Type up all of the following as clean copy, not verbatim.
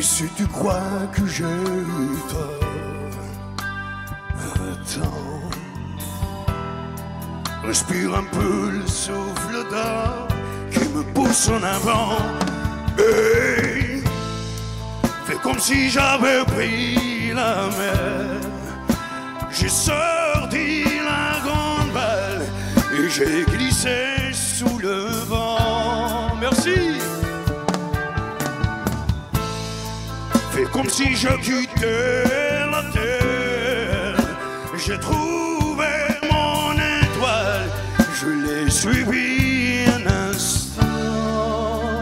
Et si tu crois que j'ai eu tort, attends. Respire un peu le souffle d'or qui me pousse en avant. Et fais comme si j'avais pris la mer. J'ai sorti la grande balle et j'ai glissé sous le vent. Merci. Fais comme si je quittais la terre. J'ai trouvé mon étoile, je l'ai suivi un instant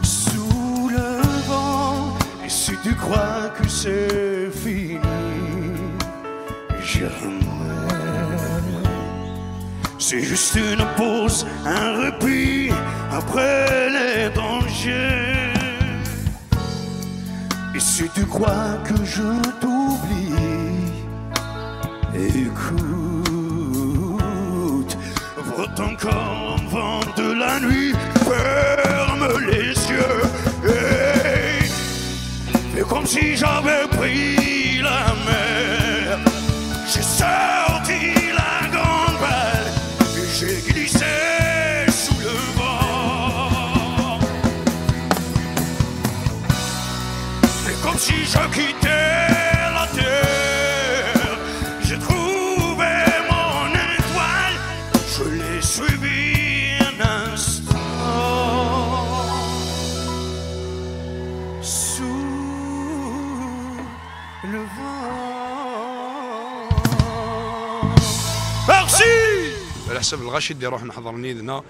sous le vent. Et si tu crois que c'est fini, jamais. C'est juste une pause, un répit après les dangers. Et si tu crois que je t'oublie, écoute, vote encore un vent de la nuit, ferme les yeux et fais comme si j'avais pris la mer. J'ai sorti la grande balle et j'ai glissé sous le vent. Fais comme si je quittais la terre. J'ai trouvé mon étoile, je l'ai suivi un instant sous le vent. Merci. على حسب الغشي اللي يروح نحضر نيدنا